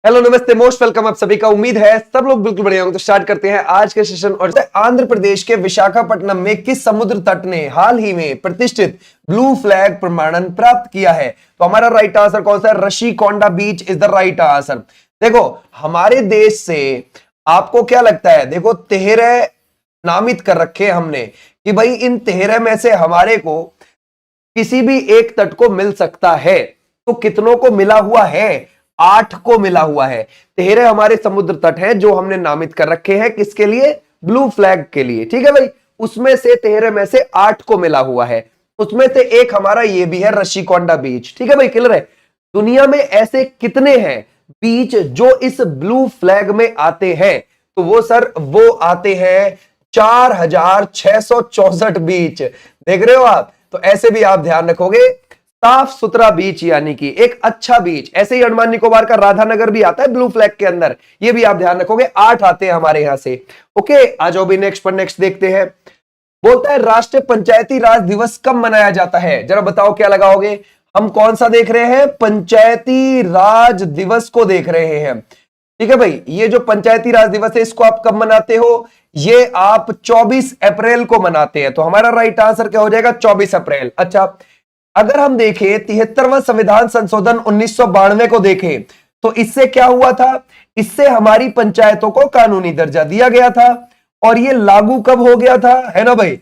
Hello नमस्ते most welcome आप सभी का। उम्मीद है सब लोग बिल्कुल बढ़िया होंगे। तो स्टार्ट करते हैं आज के सेशन। और आंध्र प्रदेश के विशाखापट्टनम में किस समुद्र तट ने हाल ही में प्रतिष्ठित ब्लू फ्लैग प्रमाणन प्राप्त किया है? तो हमारा राइट आंसर कौन सा है? ऋषिकोंडा बीच इज द राइट आंसर। देखो हमारे देश से आपको क्या लगता है? देखो 13 नामित कर रखे हमने कि भाई इन 13 में से हमारे को किसी भी एक तट को मिल सकता है। तो कितनों को मिला हुआ है? 8 को मिला हुआ है। 13 हमारे समुद्र तट हैं जो हमने नामित कर रखे हैं। किसके लिए? ब्लू फ्लैग के लिए। ठीक है भाई, उसमें से 13 में से 8 को मिला हुआ है। उसमें से एक हमारा ये भी है ऋषिकोंडा बीच। ठीक है भाई, क्लियर है? दुनिया में ऐसे कितने हैं बीच जो इस ब्लू फ्लैग में आते हैं? तो वो आते हैं 4664 बीच। देख रहे हो आप? तो ऐसे भी आप ध्यान रखोगे, साफ सुथरा बीच यानी कि एक अच्छा बीच। ऐसे ही अंडमान निकोबार का राधानगर भी आता है ब्लू फ्लैग के अंदर। ये भी आप ध्यान रखोगे, 8 आते हैं हमारे यहां से। ओके, आ जाओ भी नेक्स्ट पर। नेक्स्ट देखते हैं। बोलता है राष्ट्रीय पंचायती राज दिवस कब मनाया जाता है? जरा बताओ क्या लगाओगे? हम कौन सा देख रहे हैं? पंचायती राज दिवस को देख रहे हैं। ठीक है भाई, ये जो पंचायती राज दिवस है इसको आप कब मनाते हो? ये आप 24 अप्रैल को मनाते हैं। तो हमारा राइट आंसर क्या हो जाएगा? 24 अप्रैल। अच्छा, अगर हम देखें 73वां संविधान संशोधन 1992 को देखें तो इससे क्या हुआ था? इससे हमारी पंचायतों को कानूनी दर्जा दिया गया था। और ये लागू कब हो गया था? है ना भाई,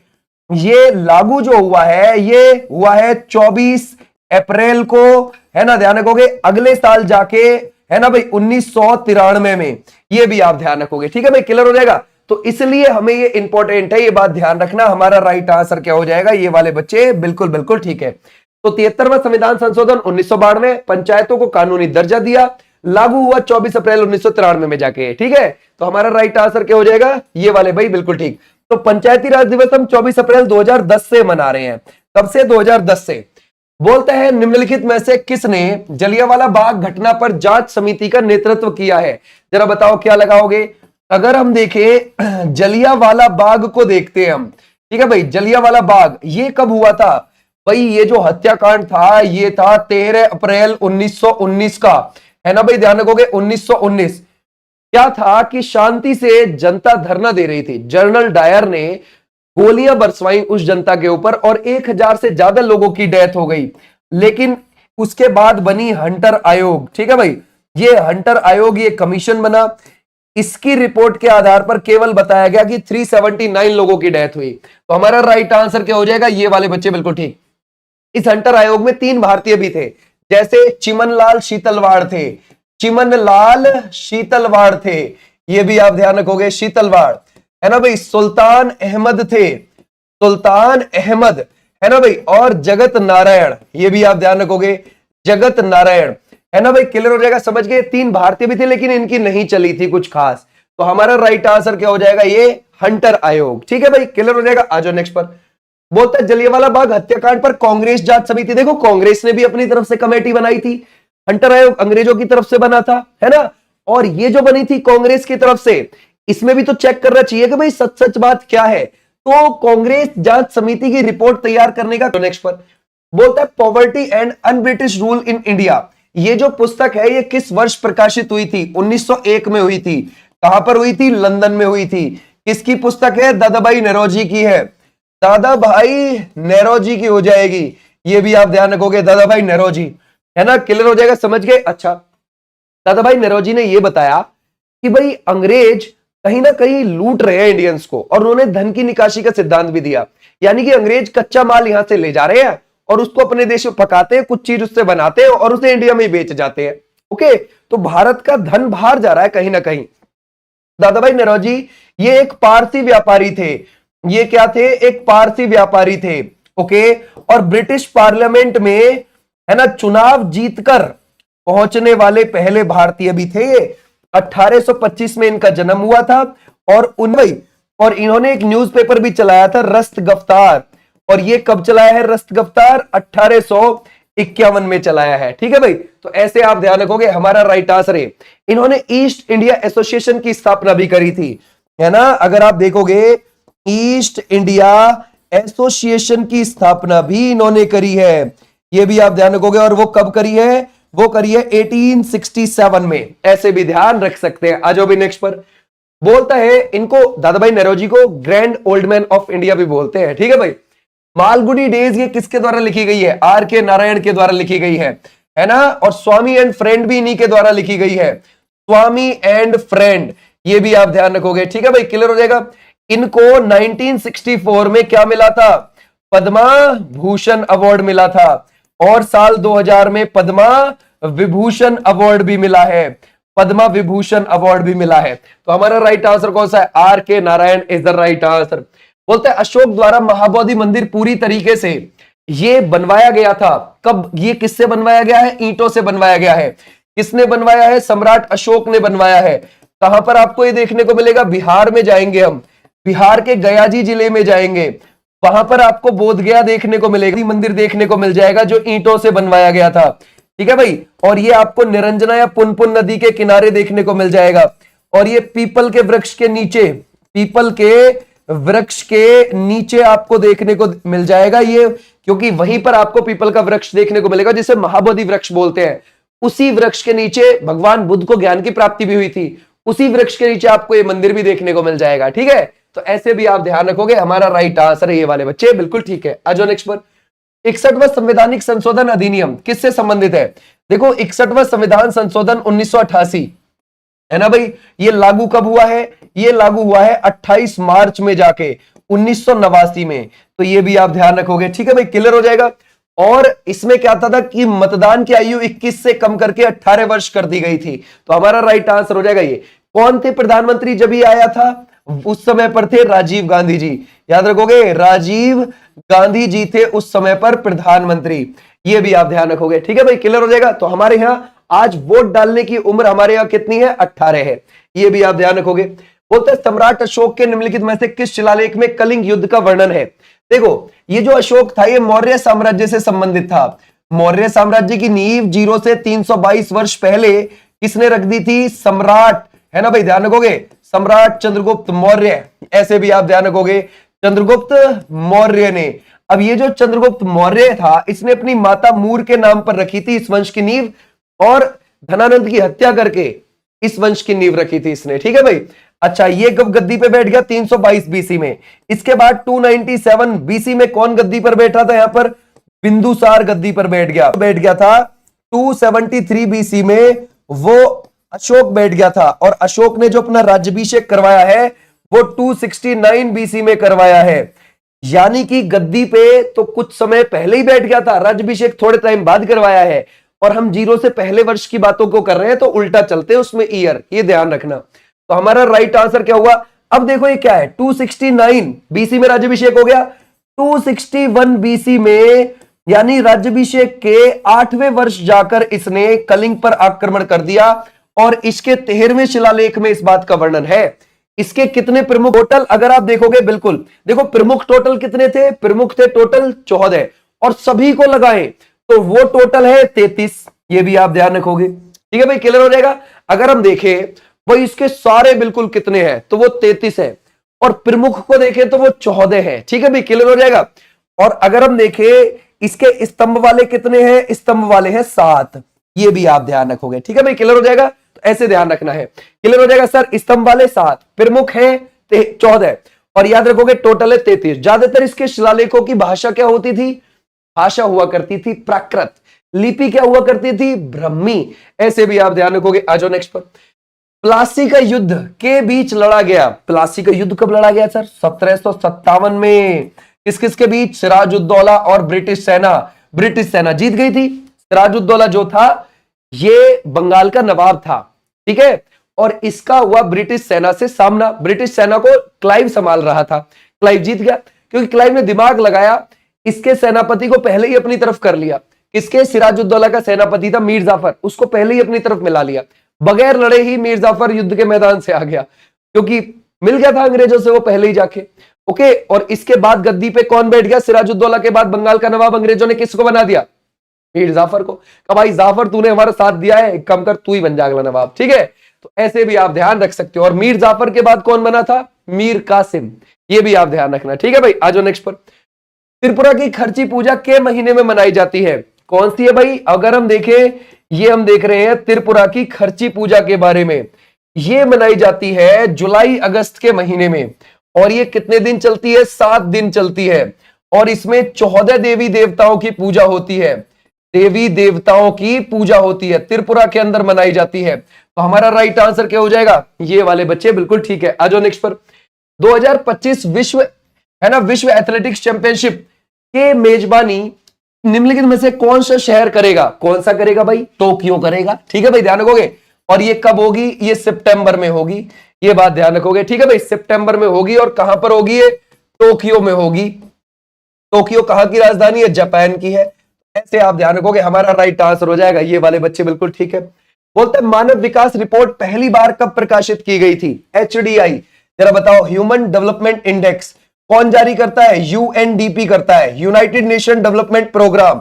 ये लागू जो हुआ है ये हुआ है 24 अप्रैल को। है ना, ध्यान रखोगे। अगले साल जाके, है ना भाई, 1993 में। ये भी आप ध्यान रखोगे। ठीक है भाई, क्लियर हो जाएगा? तो इसलिए हमें ये इंपॉर्टेंट है, ये बात ध्यान रखना। हमारा राइट आंसर क्या हो जाएगा? ये वाले बच्चे बिल्कुल बिल्कुल ठीक है। तो 73वां संविधान संशोधन 1992, पंचायतों को कानूनी दर्जा दिया, लागू हुआ 24 अप्रैल 1993 में जाके। ठीक है, तो हमारा राइट आंसर क्या हो जाएगा? ये वाले भाई बिल्कुल ठीक। तो पंचायती राज दिवस हम 24 अप्रैल 2010 से मना रहे हैं। कब से? 2010 से। बोलते हैं निम्नलिखित में से किसने जलियांवाला बाग घटना पर जांच समिति का नेतृत्व किया है? जरा बताओ क्या लगाओगे? अगर हम देखें जलियांवाला बाग को देखते हैं हम। ठीक है भाई, जलियांवाला बाग ये कब हुआ था? भाई ये जो हत्याकांड था ये था 13 अप्रैल 1919 का। है ना भाई, ध्यान रखोगे 1919। क्या था कि शांति से जनता धरना दे रही थी। जनरल डायर ने गोलियां बरसवाई उस जनता के ऊपर और 1000 से ज्यादा लोगों की डेथ हो गई। लेकिन उसके बाद बनी हंटर आयोग। ठीक है भाई, ये हंटर आयोग, ये कमीशन बना। इसकी रिपोर्ट के आधार पर केवल बताया गया कि 379 लोगों की डेथ हुई। तो हमारा राइट आंसर क्या हो जाएगा? ये वाले बच्चे बिल्कुल ठीक। इस हंटर आयोग में 3 भारतीय भी थे, जैसे चिमनलाल शीतलवाड़ थे। चिमनलाल शीतलवाड़ थे, ये भी आप ध्यान रखोगे, शीतलवाड़। है ना भाई, सुल्तान अहमद थे, सुल्तान अहमद। है ना भाई, और जगत नारायण, ये भी आप ध्यान रखोगे, जगत नारायण। है ना भाई, क्लियर हो जाएगा? समझ गए? 3 भारतीय भी थे लेकिन इनकी नहीं चली थी कुछ खास। तो हमारा राइट आंसर क्या हो जाएगा? ये हंटर आयोग। ठीक है भाई, क्लियर हो जाएगा? आ जाओ नेक्स्ट पर। बोलता है जलियांवाला बाग हत्याकांड पर कांग्रेस जांच समिति। देखो कांग्रेस ने भी अपनी तरफ से कमेटी बनाई थी। हंटर आयोग अंग्रेजों की तरफ से बना था, है ना? और ये जो बनी थी कांग्रेस की तरफ से, इसमें भी तो चेक करना चाहिए कि भाई सच सच बात क्या है। तो कांग्रेस जांच समिति की रिपोर्ट तैयार करने का। नेक्स्ट पर बोलता है poverty and un British rule in India. ये जो पुस्तक है ये किस वर्ष प्रकाशित हुई थी? 1901 में हुई थी। कहां पर हुई थी? लंदन में हुई थी। किसकी पुस्तक है? दादाभाई नौरोजी की है। दादाभाई नौरोजी की हो जाएगी। ये भी आप ध्यान रखोगे, दादाभाई नौरोजी। है ना, क्लियर हो जाएगा? समझ गए? अच्छा, दादाभाई नौरोजी ने यह बताया कि भाई अंग्रेज कहीं ना कहीं लूट रहे हैं इंडियंस को, और उन्होंने धन की निकासी का सिद्धांत भी दिया। यानी कि अंग्रेज कच्चा माल यहां से ले जा रहे हैं और उसको अपने देश में पकाते हैं, कुछ चीज उससे बनाते हैं और उसे इंडिया में बेच जाते हैं। ओके, तो भारत का धन बाहर जा रहा है कहीं ना कहीं। दादाभाई नौरोजी ये एक पारसी व्यापारी थे। ये क्या थे? एक पारसी व्यापारी थे। ओके, और ब्रिटिश पार्लियामेंट में, है ना, चुनाव जीतकर पहुंचने वाले पहले भारतीय भी थे। 1825 में इनका जन्म हुआ था। और इन्होंने एक न्यूज़पेपर भी चलाया था, रस्त गफ्तार। और ये कब चलाया है रस्त गफ्तार? 1851 में चलाया है। ठीक है भाई, तो ऐसे आप ध्यान रखोगे। हमारा राइट आंसर है। इन्होंने ईस्ट इंडिया एसोसिएशन की स्थापना भी करी थी, है ना? अगर आप देखोगे ईस्ट इंडिया एसोसिएशन की स्थापना भी इन्होंने करी है। ये भी आप ध्यान रखोगे। और वो कब करी है? वो करी है 1867 में, ऐसे भी ध्यान रख सकते हैं। आज भी नेक्स्ट पर बोलता है, इनको दादा भाई नौरोजी को grand old man of India भी बोलते हैं, ठीक है भाई। मालगुडी डेज ये किसके द्वारा लिखी गई है? आर के नारायण के द्वारा लिखी गई है ना। और स्वामी एंड फ्रेंड भी इन्हीं के द्वारा लिखी गई है, स्वामी एंड फ्रेंड, ये भी आप ध्यान रखोगे, ठीक है भाई, क्लियर हो जाएगा। इनको 1964 में क्या मिला था? पद्मा भूषण अवार्ड मिला था, और साल 2000 में पद्मा विभूषण अवार्ड भी मिला है, पद्मा विभूषण अवार्ड भी मिला है। तो हमारा राइट आंसर कौन सा है? आर के Narayan is the right answer. बोलते हैं अशोक द्वारा महाबोधि मंदिर पूरी तरीके से ये बनवाया गया था। कब? ये किससे बनवाया गया है? ईंटों से बनवाया गया है। किसने बनवाया है? सम्राट अशोक ने बनवाया है। कहां पर आपको ये देखने को मिलेगा? बिहार में जाएंगे हम, बिहार के गयाजी जिले में जाएंगे, वहां पर आपको बोध गया देखने को मिलेगा, मंदिर देखने को मिल जाएगा जो ईंटों से बनवाया गया था, ठीक है भाई। और ये आपको निरंजना या पुनपुन नदी के किनारे देखने को मिल जाएगा, और ये पीपल के वृक्ष के नीचे, पीपल के वृक्ष के नीचे आपको देखने को मिल जाएगा ये, क्योंकि वहीं पर आपको पीपल का वृक्ष देखने को मिलेगा जिसे महाबोधि वृक्ष बोलते हैं। उसी वृक्ष के नीचे भगवान बुद्ध को ज्ञान की प्राप्ति भी हुई थी, उसी वृक्ष के नीचे आपको ये मंदिर भी देखने को मिल जाएगा, ठीक है। तो ऐसे भी आप ध्यान रखोगे। हमारा राइट आंसर है ये वाले बच्चे, बिल्कुल ठीक है। आ जाओ नेक्स्ट पर। 61वां संवैधानिक संशोधन अधिनियम किससे संबंधित है? देखो 61वां संविधान संशोधन 1988 है ना भाई। ये लागू कब हुआ है? ये लागू हुआ है 28 मार्च में जाके 1989 में। तो ये भी आप ध्यान रखोगे, ठीक है भाई, क्लियर हो जाएगा। और इसमें क्या था कि मतदान की आयु 21 से कम करके 18 वर्ष कर दी गई थी। तो हमारा राइट आंसर हो जाएगा ये। कौन थे प्रधानमंत्री जब ये आया था? उस समय पर थे राजीव गांधी जी, याद रखोगे, राजीव गांधी जी थे उस समय पर प्रधानमंत्री। ये भी आप ध्यान रखोगे, ठीक है भाई, क्लियर हो जाएगा। तो हमारे यहां आज वोट डालने की उम्र हमारे यहां कितनी है? 18 है। ये भी आप ध्यान रखोगे। बोलते हैं सम्राट अशोक के निम्नलिखित में से किस शिलालेख में कलिंग युद्ध का वर्णन है? देखो ये जो अशोक था ये मौर्य साम्राज्य से संबंधित था। मौर्य साम्राज्य की नींव 0 से 322 वर्ष पहले किसने रख दी थी? सम्राट, है ना भाई, ध्यान रखोगे, सम्राट चंद्रगुप्त मौर्य, ऐसे भी आप ध्यान रखोगे, चंद्रगुप्त मौर्य ने। अब ये जो चंद्रगुप्त मौर्य था इसने अपनी माता मूर के नाम पर रखी थी इस वंश की नींव, और धनानंद की हत्या करके इस वंश की नींव रखी थी इसने, ठीक है भाई। अच्छा, ये कब गद्दी पे बैठ गया? 322 बीसी में। इसके बाद 297 बीसी में कौन गद्दी पर बैठा था? यहां पर बिंदुसार गद्दी पर बैठ गया था। 273 बीसी में वो अशोक बैठ गया था, और अशोक ने जो अपना राज्याभिषेक करवाया है वो 269 बीसी में करवाया है। यानी कि गद्दी पे तो कुछ समय पहले ही बैठ गया था, राज्याभिषेक थोड़े टाइम बाद करवाया है, और हम 0 से पहले वर्ष की बातों को कर रहे हैं तो उल्टा चलते हैं उसमें ईयर, ये ध्यान रखना। तो हमारा राइट आंसर क्या हुआ? अब देखो ये क्या है, 269 बीसी में राज्याभिषेक हो गया, 261 बीसी में यानी राज्याभिषेक के 8वें वर्ष जाकर इसने कलिंग पर आक्रमण कर दिया, और इसके 13वें शिलालेख में इस बात का वर्णन है। इसके कितने प्रमुख टोटल अगर आप देखोगे, बिल्कुल देखो प्रमुख टोटल कितने थे? प्रमुख थे टोटल 14, और सभी को लगाएं तो वो टोटल है 33। ये भी आप ध्यान रखोगे, ठीक है भाई, क्लियर हो जाएगा। अगर हम देखें भाई इसके सारे बिल्कुल कितने हैं तो वो 33 है, और प्रमुख को देखें तो वो 14 है, ठीक है भाई, क्लियर हो जाएगा। और अगर हम देखें इसके स्तंभ वाले कितने हैं? स्तंभ वाले हैं 7, ये भी आप ध्यान रखोगे, ठीक है भाई, क्लियर हो जाएगा। तो ऐसे ध्यान रखना है, क्लियर हो जाएगा सर। स्तंभ वाले 7, प्रमुख है 14, और याद रखोगे टोटल है 33। ज्यादातर इसके शिलालेखों की भाषा क्या होती थी? भाषा हुआ करती थी प्राकृत, लिपि क्या हुआ करती थी? ब्रह्मी, ऐसे भी आप ध्यान रखोगे। आ जाओ नेक्स्ट पर। प्लासी का युद्ध के बीच लड़ा गया। प्लासी का युद्ध कब लड़ा गया सर? 1757 में। किस किस के बीच? सिराजुद्दौला और ब्रिटिश सेना। ब्रिटिश सेना जीत गई थी। सिराजुद्दौला जो था ये बंगाल का नवाब था, ठीक है, और इसका हुआ ब्रिटिश सेना से सामना। ब्रिटिश सेना को क्लाइव संभाल रहा था, क्लाइव जीत गया, क्योंकि क्लाइव ने दिमाग लगाया, इसके सेनापति को पहले ही अपनी तरफ कर लिया। किसके? सिराजुद्दौला का सेनापति था मीर जाफर, उसको पहले ही अपनी तरफ मिला लिया। बगैर लड़े ही मीर जाफर युद्ध के मैदान से आ गया, क्योंकि मिल गया था अंग्रेजों से वो पहले ही जाके। ओके, और इसके बाद गद्दी पे कौन बैठ गया? सिराजुद्दौला के बाद बंगाल का नवाब अंग्रेजों ने किसको बना दिया? मीर जाफर को। कहा भाई जाफर तूने हमारा साथ दिया है, कम कर तू ही बन जा अगला नवाब, ठीक है। तो ऐसे भी आप ध्यान रख सकते हो। और मीर जाफर के बाद कौन बना था? मीर कासिम, ये भी आप ध्यान रखना, ठीक है भाई। आ जाओ नेक्स्ट पर। त्रिपुरा की खर्ची पूजा के महीने में मनाई जाती है? कौन सी है भाई? अगर हम देखें ये हम देख रहे हैं त्रिपुरा की खर्ची पूजा के बारे में। ये मनाई जाती है जुलाई अगस्त के महीने में और ये कितने दिन चलती है? 7 दिन चलती है और इसमें 14 देवी देवताओं की पूजा होती है। देवी देवताओं की पूजा होती है, त्रिपुरा के अंदर मनाई जाती है। तो हमारा राइट आंसर क्या हो जाएगा? ये वाले बच्चे बिल्कुल ठीक है। आ जाओ नेक्स्ट पर। 2025 विश्व है ना, विश्व एथलेटिक्स चैंपियनशिप के मेजबानी निम्नलिखित में से कौन सा शहर करेगा? कौन सा करेगा भाई? टोक्यो करेगा। ठीक है भाई, ध्यान रखोगे। और ये कब होगी? ये सितंबर में होगी। ये बात ध्यान रखोगे। ठीक है भाई, सितंबर में होगी। और कहां पर होगी? ये टोक्यो में होगी। टोक्यो कहां की राजधानी है? जापान की है। ऐसे आप ध्यान रखोगे, हमारा राइट आंसर हो जाएगा। ये वाले बच्चे बिल्कुल ठीक है। बोलते हैं मानव विकास रिपोर्ट पहली बार कब प्रकाशित की गई थी? HDI, जरा बताओ। ह्यूमन डेवलपमेंट इंडेक्स कौन जारी करता है? UNDP करता है, यूनाइटेड नेशन डेवलपमेंट प्रोग्राम।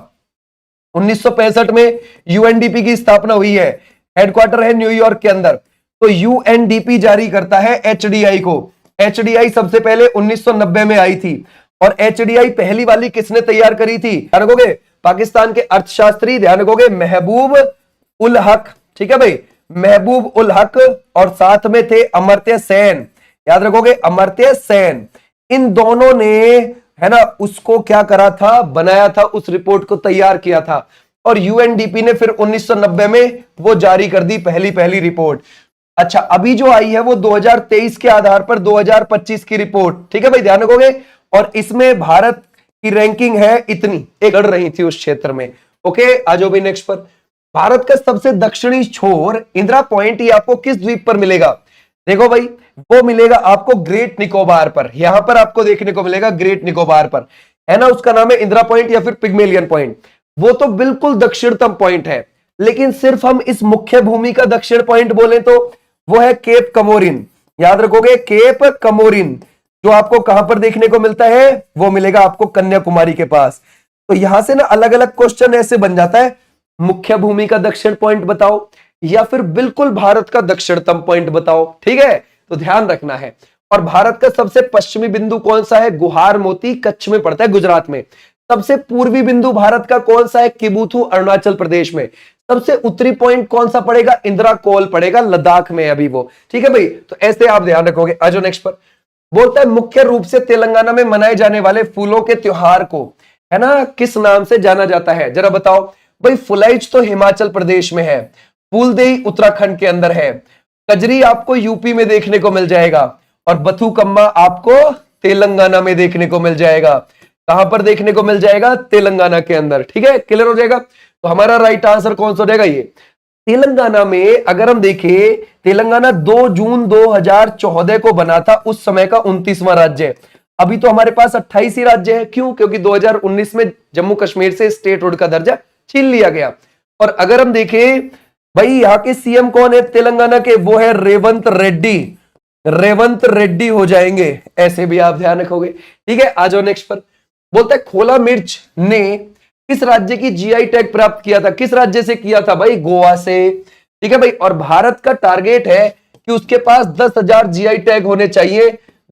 1965 में UNDP की स्थापना हुई है, हेडक्वार्टर है न्यूयॉर्क के अंदर। तो UNDP जारी करता है HDI को। HDI सबसे पहले 1990 में आई थी और HDI पहली वाली किसने तैयार करी थी? ध्यान रखोगे, पाकिस्तान के अर्थशास्त्री, ध्यान रखोगे, महबूब उल हक। ठीक है भाई, महबूब उल हक और साथ में थे अमर्त्य सेन। याद रखोगे, अमर्त्य सेन। इन दोनों ने है ना उसको क्या करा था? बनाया था, उस रिपोर्ट को तैयार किया था। और UNDP ने फिर 1990 में वो जारी कर दी पहली रिपोर्ट। अच्छा, अभी जो आई है वो 2023 के आधार पर 2025 की रिपोर्ट। ठीक है भाई, ध्यान रखोगे। और इसमें भारत की रैंकिंग है इतनी, एक लड़ रही थी उस क्षेत्र में। ओके, आ जाओ भाई नेक्स्ट पर। भारत का सबसे दक्षिणी छोर इंदिरा पॉइंट, ये आपको किस द्वीप पर मिलेगा? देखो भाई, वो मिलेगा आपको ग्रेट निकोबार पर। यहां पर आपको देखने को मिलेगा ग्रेट निकोबार पर, है ना। उसका नाम है इंदिरा पॉइंट या फिर पिग्मेलियन पॉइंट। वो तो बिल्कुल दक्षिणतम पॉइंट है, लेकिन सिर्फ हम इस मुख्य भूमि का दक्षिण पॉइंट बोले तो वो है केप कमोरिन। याद रखोगे, केप कमोरिन, जो आपको कहां पर देखने को मिलता है? वो मिलेगा आपको कन्याकुमारी के पास। तो यहां से ना अलग अलग क्वेश्चन ऐसे बन जाता है, मुख्य भूमि का दक्षिण पॉइंट बताओ या फिर बिल्कुल भारत का दक्षिणतम पॉइंट बताओ। ठीक है, तो ध्यान रखना है। और भारत का सबसे पश्चिमी बिंदु कौन सा है? गुहार मोती, कच्छ में पड़ता है, गुजरात में। सबसे पूर्वी बिंदु भारत का कौन सा है? किबुथु, अरुणाचल प्रदेश में। सबसे उत्तरी पॉइंट कौन सा पड़ेगा? इंदिरा कोल पड़ेगा, लद्दाख में अभी वो। ठीक है भाई, तो ऐसे आप ध्यान रखोगे। आज नेक्स्ट पर बोलता है मुख्य रूप से तेलंगाना में मनाए जाने वाले फूलों के त्योहार को है ना किस नाम से जाना जाता है? जरा बताओ भाई। फुलाइच तो हिमाचल प्रदेश में है, फूलदेई उत्तराखंड के अंदर है, कजरी आपको यूपी में देखने को मिल जाएगा और बथुकम्मा आपको तेलंगाना में देखने को मिल जाएगा। कहां पर देखने को मिल जाएगा? तेलंगाना के अंदर। ठीक है, क्लियर हो जाएगा। तो हमारा राइट आंसर कौन सा हो जाएगा? ये तेलंगाना में अगर हम देखें, तेलंगाना 2 जून 2014 को बना था, उस समय का 29वां राज्य। अभी तो हमारे पास 28 ही राज्य है। क्यों? क्योंकि 2019 में जम्मू कश्मीर से स्टेटहुड का दर्जा छीन लिया गया। और अगर हम देखें भाई, यहां के CM कौन है तेलंगाना के? वो है रेवंत रेड्डी। रेवंत रेड्डी हो जाएंगे, ऐसे भी आप ध्यान रखोगे। ठीक है, आ जाओ नेक्स्ट पर। बोलता है खोला मिर्च ने किस राज्य की GI टैग प्राप्त किया था? किस राज्य से किया था भाई? गोवा से। ठीक है भाई, और भारत का टारगेट है कि उसके पास 10,000 GI टैग होने चाहिए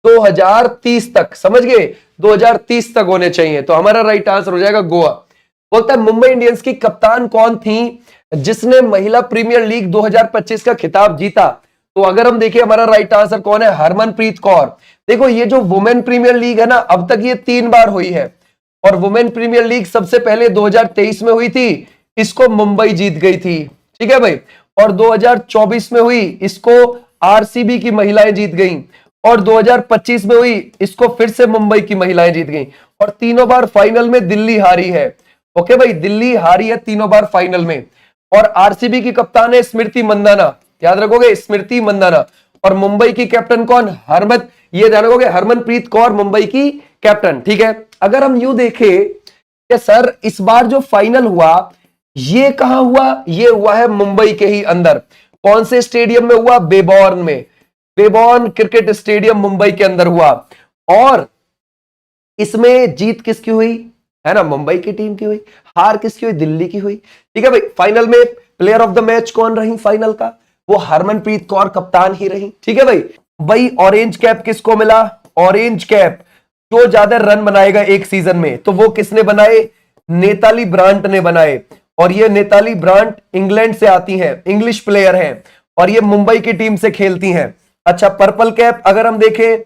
2030 तक। समझ गए? 2030 तक होने चाहिए। तो हमारा राइट आंसर हो जाएगा गोवा। बोलता है मुंबई इंडियंस की कप्तान कौन थी जिसने महिला प्रीमियर लीग 2025 का खिताब जीता? तो अगर हम देखें, हमारा राइट आंसर कौन है? हरमनप्रीत कौर। देखो, ये जो वुमेन प्रीमियर लीग है ना, अब तक ये 3 बार हुई है और वुमेन प्रीमियर लीग सबसे पहले 2023 में हुई थी, इसको मुंबई जीत गई थी। ठीक है भाई, और 2024 में हुई, इसको RCB की महिलाएं जीत गईं, और 2025 में हुई, इसको फिर से मुंबई की महिलाएं जीत गईं, और तीनों बार फाइनल में दिल्ली हारी है। ओके भाई, दिल्ली हारी है तीनों बार फाइनल में। और RCB की कप्तान है स्मृति मंदाना। याद रखोगे, स्मृति मंदाना। और मुंबई की कैप्टन कौन? ये ध्यान रखोगे, हरमनप्रीत कौर मुंबई की कैप्टन। ठीक है, अगर हम यूं देखें कि सर इस बार जो फाइनल हुआ ये कहां हुआ? ये हुआ है मुंबई के ही अंदर। कौन से स्टेडियम में हुआ? बेबॉर्न में। बेबॉर्न क्रिकेट स्टेडियम मुंबई के अंदर हुआ। और इसमें जीत किसकी हुई? है ना, मुंबई की टीम की हुई। हार किसकी हुई? दिल्ली की हुई। ठीक है भाई, फाइनल में प्लेयर ऑफ द मैच कौन रही फाइनल का? वो हरमनप्रीत कौर कप्तान ही रही। ठीक है भाई, ऑरेंज कैप किसको मिला? ऑरेंज कैप जो ज्यादा रन बनाएगा एक सीजन में, तो वो किसने बनाए? नेताली ब्रांट ने बनाए। और ये नेताली ब्रांट इंग्लैंड से आती हैं, इंग्लिश प्लेयर हैं और ये मुंबई की टीम से खेलती हैं। अच्छा, पर्पल कैप अगर हम देखें,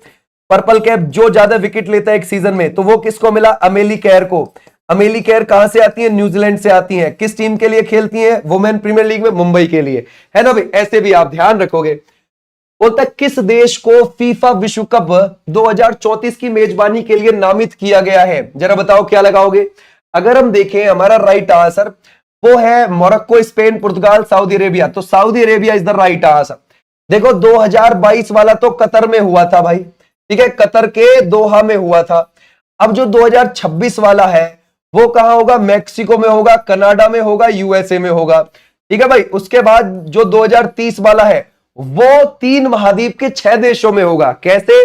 पर्पल कैप जो ज्यादा विकेट लेता है एक सीजन में, तो वो किसको मिला? अमेली कैर को। अमेली कैर कहां से आती है? न्यूजीलैंड से आती हैं। किस टीम के लिए खेलती हैं? वुमेन प्रीमियर लीग में, मुंबई के लिए, है ना भाई। ऐसे भी आप ध्यान रखोगे। बोलता है किस देश को फीफा विश्व कप 2034 की मेजबानी के लिए नामित किया गया है? जरा बताओ क्या लगाओगे? अगर हम देखें, हमारा राइट आंसर वो है मोरक्को, स्पेन, पुर्तगाल, सऊदी अरेबिया। तो Saudi Arabia is the right answer. देखो 2022 वाला तो कतर में हुआ था भाई, ठीक है, कतर के दोहा में हुआ था। अब जो 2026 वाला है वो कहां होगा? मैक्सिको में होगा, कनाडा में होगा, यूएसए में होगा, ठीक है भाई। उसके बाद जो 2030 वाला है वो 3 महाद्वीप के 6 देशों में होगा। कैसे?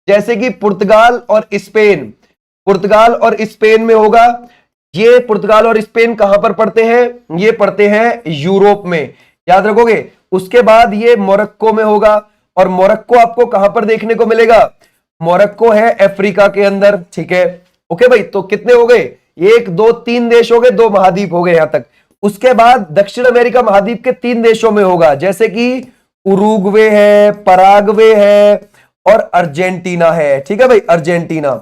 जैसे कि पुर्तगाल और स्पेन, पुर्तगाल और स्पेन में होगा। ये पुर्तगाल और स्पेन कहां पर पड़ते हैं? ये पड़ते हैं यूरोप में, याद रखोगे। उसके बाद ये मोरक्को में होगा, और मोरक्को आपको कहां पर देखने को मिलेगा? मोरक्को है अफ्रीका के अंदर, ठीक है। ओके भाई, तो कितने हो गए? 1 2 3 देश हो गए, 2 महाद्वीप हो गए यहां तक। उसके बाद दक्षिण अमेरिका महाद्वीप के 3 देशों में होगा, जैसे कि उरुग्वे है, पराग्वे है और अर्जेंटीना है, ठीक है भाई, अर्जेंटीना।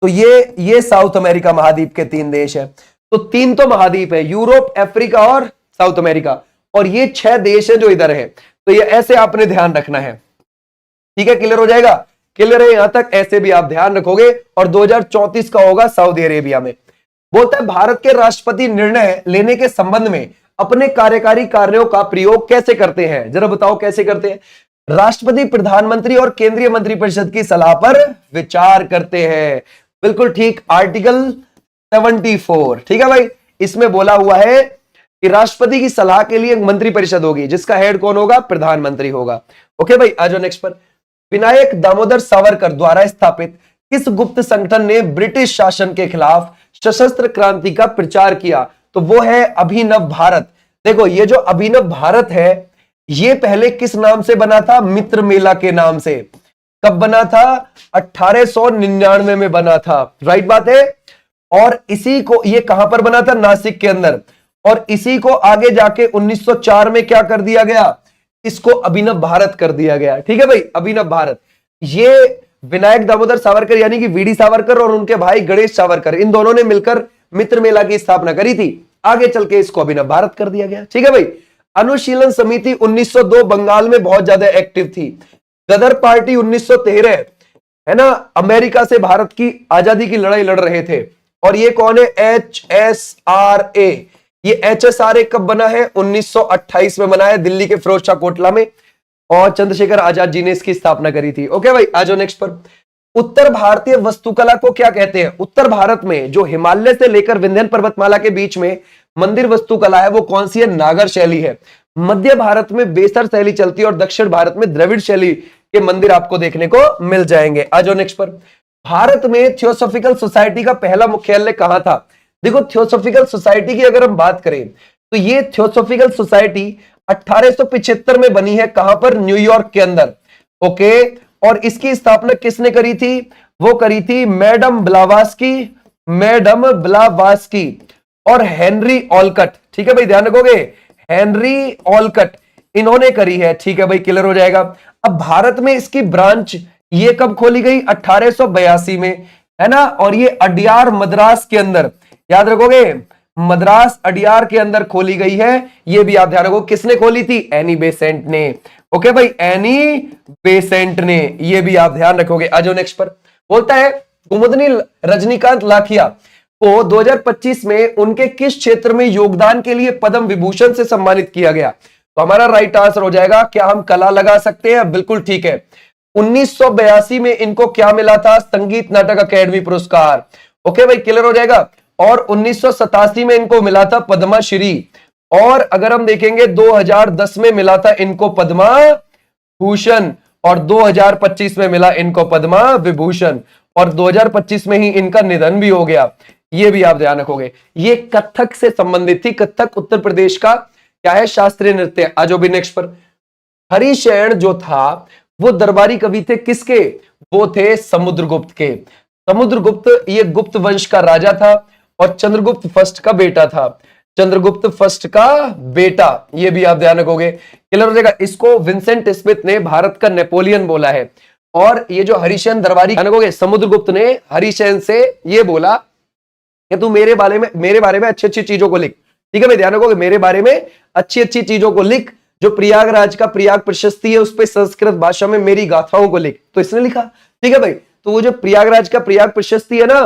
तो ये साउथ अमेरिका महाद्वीप के 3 देश है। तो 3 तो महाद्वीप है, यूरोप, अफ्रीका और साउथ अमेरिका, और ये 6 देश है जो इधर है। तो ये ऐसे आपने ध्यान रखना है, ठीक है। क्लियर हो जाएगा? क्लियर है यहां तक? ऐसे भी आप ध्यान रखोगे। और 2034 का होगा सऊदी अरेबिया में। बोलता है भारत के राष्ट्रपति निर्णय लेने के संबंध में अपने कार्यकारी कार्यों का प्रयोग कैसे करते हैं? जरा बताओ कैसे करते हैं? राष्ट्रपति प्रधानमंत्री और केंद्रीय मंत्रिपरिषद की सलाह पर विचार करते हैं। बिल्कुल ठीक, आर्टिकल 74, ठीक है भाई। इसमें बोला हुआ है कि राष्ट्रपति की सलाह के लिए मंत्रिपरिषद होगी, जिसका हेड कौन होगा? प्रधानमंत्री होगा। ओके भाई, आ जाओ नेक्स्ट पर। विनायक दामोदर सावरकर द्वारा स्थापित किस गुप्त संगठन ने ब्रिटिश शासन के खिलाफ सशस्त्र क्रांति का प्रचार किया? तो वो है अभिनव भारत। देखो ये जो अभिनव भारत है, ये पहले किस नाम से बना था? मित्र मेला के नाम से। कब बना था? 1899 में बना था, राइट बात है। और इसी को, ये कहां पर बना था? नासिक के अंदर। और इसी को आगे जाके 1904 में क्या कर दिया गया? इसको अभिनव भारत कर दिया गया, ठीक है भाई, अभिनव भारत। ये विनायक दामोदर सावरकर यानी कि वीडी सावरकर और उनके भाई गणेश सावरकर, इन दोनों ने मिलकर मित्र मेला की स्थापना करी थी। आगे चल के इसको अभिनव भारत कर दिया गया, ठीक है भाई। अनुशीलन समिति 1902 बंगाल में बहुत ज्यादा एक्टिव थी। गदर पार्टी 1913, है ना, अमेरिका से भारत की आजादी की लड़ाई लड़ रहे थे। और ये कौन है? HSRA। ये HSRA कब बना है? 1928 में बना है, दिल्ली के फिरोज शाह कोटला में, और चंद्रशेखर आजाद जी ने इसकी स्थापना करी थी। ओके भाई, आ जाओ नेक्स्ट पर। उत्तर भारतीय वास्तुकला को क्या कहते हैं? उत्तर भारत में जो हिमालय से लेकर विंध्य पर्वतमाला के बीच में मंदिर वास्तुकला है वो कौन सी है? नागर शैली है। मध्य भारत में बेसर शैली चलती है और दक्षिण भारत में द्रविड़ शैली के मंदिर आपको देखने को मिल जाएंगे। आ जाओ नेक्स्ट पर। भारत में थियोसॉफिकल सोसाइटी का पहला मुख्यालय कहां था? देखो थियोसॉफिकल सोसाइटी की अगर हम बात करें तो ये थियोसॉफिकल सोसाइटी 1875 में बनी है। कहां पर? न्यूयॉर्क के अंदर। ओके, और इसकी स्थापना किसने करी थी? वो करी थी मैडम ब्लावास्की, मैडम ब्लावास्की और हेनरी ऑलकट, ठीक है भाई, ध्यान रखोगे, हेनरी ऑलकट, इन्होंने करी है, ठीक है भाई, क्लियर हो जाएगा। अब भारत में इसकी ब्रांच ये कब खोली गई? 1882 में, है ना। और ये अडियार मद्रास के अंदर, याद रखोगे, मद्रास अडियार के अंदर खोली गई है। ये भी आप ध्यान रखो, किसने खोली थी? एनी बेसेंट ने। ओके भाई, एनी बेसेंट ने, ये भी आप ध्यान रखोगे। आ जाओ नेक्स्ट पर। बोलता है कुमुदनी रजनीकांत लाखिया को 2025 में उनके किस क्षेत्र में योगदान के लिए पद्म विभूषण से सम्मानित किया गया? तो हमारा राइट आंसर हो जाएगा, क्या हम कला लगा सकते हैं? बिल्कुल ठीक है। 1982 में इनको क्या मिला था? संगीत नाटक अकेडमी पुरस्कार। ओके भाई, क्लियर हो जाएगा। और 1987 में इनको मिला था पद्मश्री। और अगर हम देखेंगे 2010 में मिला था इनको पद्मा भूषण, और 2025 में मिला इनको पद्मा विभूषण, और 2025 में ही इनका निधन भी हो गया। ये भी आप ध्यान रखोगे। ये कथक से संबंधित थी। कथक उत्तर प्रदेश का क्या है? शास्त्रीय नृत्य। आज भी नेक्स्ट पर। हरिशैन जो था वो दरबारी कवि थे, किसके? वो थे समुद्रगुप्त के। समुद्रगुप्त ये गुप्त वंश का राजा था और चंद्रगुप्त फर्स्ट का बेटा था। चंद्रगुप्त फर्स्ट का बेटा, ये भी आप ध्यान रखोगे। क्लियर हो जाएगा। इसको विंसेंट स्मिथ ने भारत का नेपोलियन बोला है। और ये जो हरिशैन दरबारी, समुद्रगुप्त ने हरिशैन से ये बोला कि तू मेरे बारे में अच्छी अच्छी चीजों को लिख। ठीक है भाई, ध्यान रखोगे, मेरे बारे में अच्छी अच्छी चीजों को लिख। जो प्रयागराज का प्रयाग प्रशस्ति है उस पर संस्कृत भाषा में मेरी गाथाओं को लिख। तो इसने लिखा। ठीक है भाई, तो वो जो प्रयागराज का प्रयाग प्रशस्ति है ना,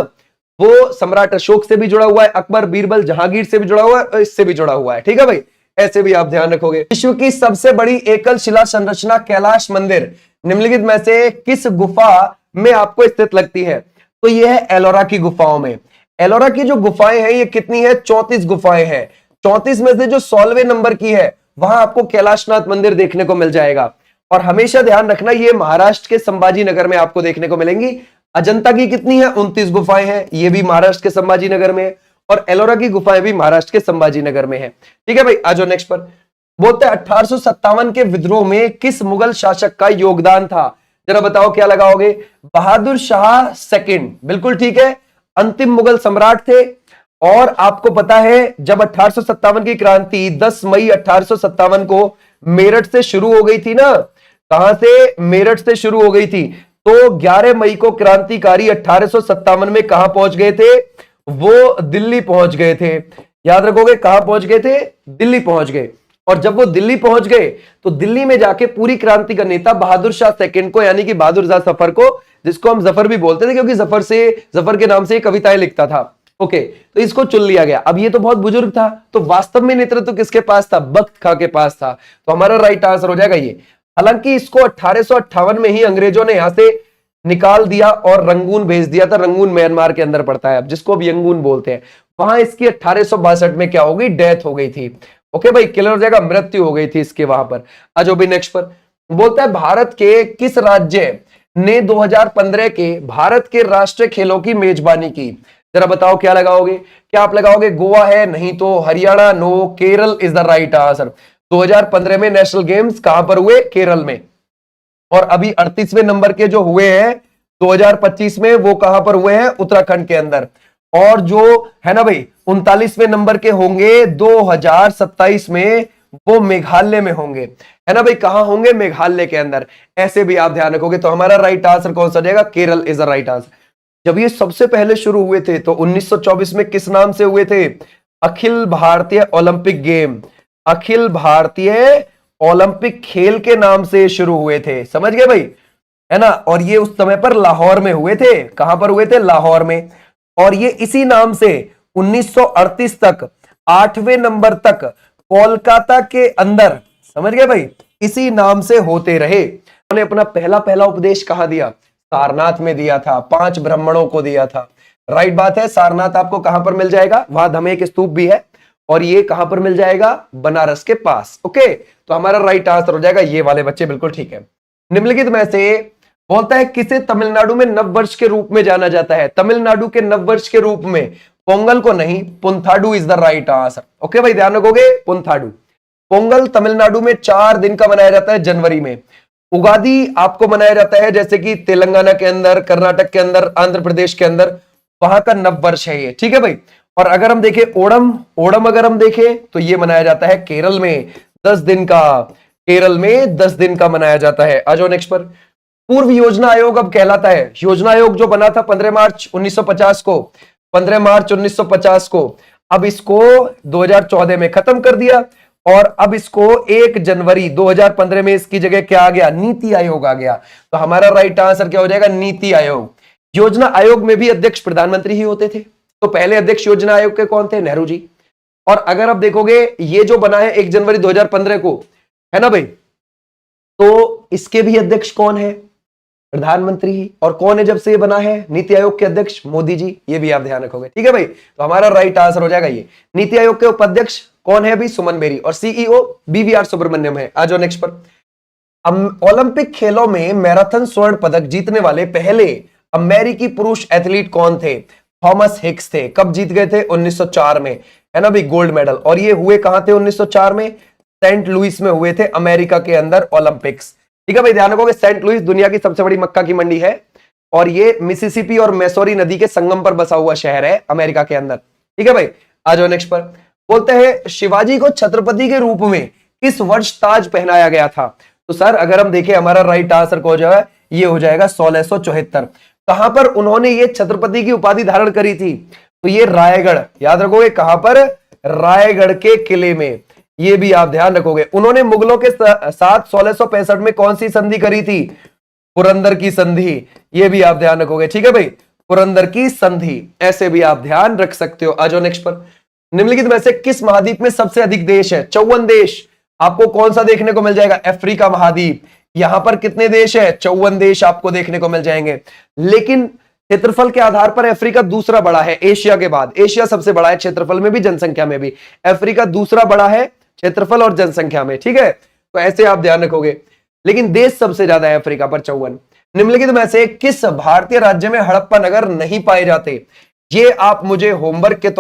वो सम्राट अशोक से भी जुड़ा हुआ है, अकबर बीरबल जहांगीर से भी जुड़ा हुआ है और इससे भी जुड़ा हुआ है। ठीक है भाई, ऐसे भी आप ध्यान रखोगे। विश्व की सबसे बड़ी एकल शिला संरचना कैलाश मंदिर निम्नलिखित में से किस गुफा में आपको स्थित लगती है? तो यह है एलोरा की गुफाओं में। एलोरा की जो गुफाएं हैं ये कितनी है? 34 गुफाएं हैं। 34 में से जो 16वें नंबर की है वहां आपको कैलाशनाथ मंदिर देखने को मिल जाएगा। और हमेशा ध्यान रखना, ये महाराष्ट्र के संभाजी नगर में आपको देखने को मिलेंगी। अजंता की कितनी है? 29 गुफाएं हैं, ये भी महाराष्ट्र के संभाजी नगर में है। और एलोरा की गुफाएं भी महाराष्ट्र के संभाजी नगर में है। ठीक है भाई, आ जाओ नेक्स्ट पर। बोलते हैं 1857 के विद्रोह में किस मुगल शासक का योगदान था? जरा बताओ क्या लगाओगे? बहादुर शाह सेकंड, बिल्कुल ठीक है, अंतिम मुगल सम्राट थे। और आपको पता है जब 1857 की क्रांति 10 मई 1857 को मेरठ से शुरू हो गई थी ना, कहां से? मेरठ से शुरू हो गई थी। तो 11 मई को क्रांतिकारी 1857 में कहां पहुंच गए थे? वो दिल्ली पहुंच गए थे। याद रखोगे, कहां पहुंच गए थे? दिल्ली पहुंच गए। और जब वो दिल्ली पहुंच गए तो दिल्ली में जाके पूरी क्रांति का नेता बहादुर शाह सेकंड को, यानी कि बहादुर शाह जफर को, जिसको हम जफर भी बोलते थे क्योंकि जफर के नाम से कविताएं लिखता था। ओके, तो इसको चुन लिया गया। अब ये तो बहुत बुजुर्ग था, तो वास्तव में नेतृत्व किसके पास था? बख्त खां के पास था। तो हमारा राइट आंसर हो जाएगा ये। हालांकि इसको 1858 में ही अंग्रेजों ने यहां से निकाल दिया और रंगून भेज दिया था। रंगून म्यांमार के अंदर पड़ता है, अब जिसको अब यंगून बोलते हैं। वहां इसकी 1862 में क्या हो गई? डेथ हो गई थी। ओके भाई, क्लियर हो जाएगा, मृत्यु हो गई थी इसके वहां पर। आज भी नेक्स्ट पर बोलता है भारत के किस राज्य ने 2015 के भारत के राष्ट्रीय खेलों की मेजबानी की? जरा बताओ क्या लगाओगे? क्या आप लगाओगे गोवा है? नहीं तो Haryana, no, Kerala is the right answer. 2015 में नेशनल गेम्स कहां पर हुए? केरल में। और अभी 38वें नंबर के जो हुए हैं 2025 में, वो कहां पर हुए हैं? उत्तराखंड के अंदर। और जो है ना भाई 39वें नंबर के होंगे 2027 में, वो मेघालय में होंगे। है ना भाई, कहां होंगे? मेघालय के अंदर। ऐसे भी आप ध्यान रखोगे। तो हमारा राइट आंसर कौन सा जाएगा? Kerala is the right answer. जब ये सबसे पहले शुरू हुए थे तो 1924 में किस नाम से हुए थे? Akhil Bharatiya Olympic game, Akhil Bharatiya Olympic खेल के नाम से शुरू हुए थे। समझ गए भाई, है ना। और ये उस समय पर लाहौर में हुए थे। कहां पर हुए थे? लाहौर में। और ये इसी नाम से 1938 तक 8वें नंबर तक कोलकाता के अंदर, समझ गए भाई, इसी नाम से होते रहे। उन्होंने अपना पहला उपदेश कहां दिया? सारनाथ में दिया था। 5 ब्राह्मणों को दिया था। राइट बात है। सारनाथ आपको कहां पर मिल जाएगा? वहां धमेक स्तूप भी है। और ये कहां पर मिल जाएगा? बनारस के पास। ओके, तो हमारा राइट आंसर हो जाएगा ये वाले बच्चे, बिल्कुल ठीक है। निम्नलिखित में से बोलता है किसे तमिलनाडु में नववर्ष के रूप में जाना जाता है? तमिलनाडु के नववर्ष के रूप में पोंगल को नहीं, Punthadu is the right answer. Okay भाई, ध्यान रखोगे, पुंथाडु। पोंगल तमिलनाडु में 4 दिन का मनाया जाता है, जनवरी में। उगादी आपको मनाया जाता है जैसे कि तेलंगाना के अंदर, कर्नाटक के अंदर, आंध्र प्रदेश के अंदर, वहां का नववर्ष है ये। ठीक है भाई। और अगर हम देखें ओणम अगर हम देखें तो ये मनाया जाता है केरल में 10 दिन का। केरल में 10 दिन का मनाया जाता है। आ जाओ नेक्स्ट पर। पूर्व योजना आयोग अब कहलाता है। योजना आयोग जो बना था 15 मार्च 1950 को, 15 मार्च 1950 को, अब इसको 2014 में खत्म कर दिया। और अब इसको 1 जनवरी 2015 में इसकी जगह क्या आ गया? नीति आयोग आ गया। तो हमारा राइट आंसर क्या हो जाएगा? नीति आयोग। योजना आयोग में भी अध्यक्ष प्रधानमंत्री ही होते थे। तो पहले अध्यक्ष योजना आयोग के कौन थे? नेहरू जी। और अगर आप देखोगे ये जो बना है 1 जनवरी 2015 को, है ना भाई, तो इसके भी अध्यक्ष कौन है? प्रधानमंत्री ही। और कौन है जब से ये बना है? नीति आयोग के अध्यक्ष मोदी जी। ये भी आप ध्यान रखोगे। ठीक है भाई, तो हमारा राइट आंसर हो जाएगा ये। नीति आयोग के उपाध्यक्ष कौन है अभी? सुमन बेरी। और सीईओ बीवीआर सुब्रमण्यम है। आ जाओ नेक्स्ट पर। ओलंपिक खेलों में मैराथन स्वर्ण पदक जीतने वाले पहले अमेरिकी पुरुष एथलीट कौन थे? थॉमस हिक्स थे। कब जीत गए थे? 1904 में, है ना भाई, गोल्ड मेडल। और ये हुए कहां थे 1904 में? सेंट लुइस में हुए थे, अमेरिका के अंदर ओलंपिक्स। ठीक है भाई, ध्यान रखोगे। सेंट लुइस दुनिया की सबसे बड़ी मक्का की मंडी है और ये मिसिसिपी और मैसोरी नदी के संगम पर बसा हुआ शहर है अमेरिका के अंदर। ठीक है भाई, आ जाओ नेक्स्ट पर। बोलते हैं शिवाजी को छत्रपति के रूप में किस वर्ष ताज पहनाया गया था? तो सर अगर हम देखें हमारा राइट आंसर को जो है ये हो जाएगा 1674। कहां पर उन्होंने ये छत्रपति की उपाधि धारण करी थी? तो ये रायगढ़, याद रखोगे कहां पर? रायगढ़ के किले में। ये भी आप ध्यान रखोगे। उन्होंने मुगलों के साथ 1665 में कौन सी संधि करी थी? पुरंदर की संधि। ये भी आप ध्यान रखोगे, ठीक है भाई, पुरंदर की संधि। ऐसे भी आप ध्यान रख सकते हो। आ जाओ नेक्स्ट पर। निम्नलिखित में से किस महाद्वीप में सबसे अधिक देश है? 54 देश। आपको कौन सा देखने को मिल जाएगा? अफ्रीका महाद्वीप। यहां पर कितने देश है? 54 देश आपको देखने को मिल जाएंगे। लेकिन क्षेत्रफल के आधार पर अफ्रीका दूसरा बड़ा है एशिया के बाद। एशिया सबसे बड़ा है क्षेत्रफल में भी, जनसंख्या में भी। अफ्रीका दूसरा बड़ा है क्षेत्रफल और जनसंख्या में, ठीक है। तो ऐसे आप ध्यान रखोगे। लेकिन देश सबसे ज्यादा है अफ्रीका पर, 54। निम्नलिखित में से किस भारतीय राज्य में हड़प्पा नगर नहीं पाए जाते? ये आप मुझे होमवर्क के तौर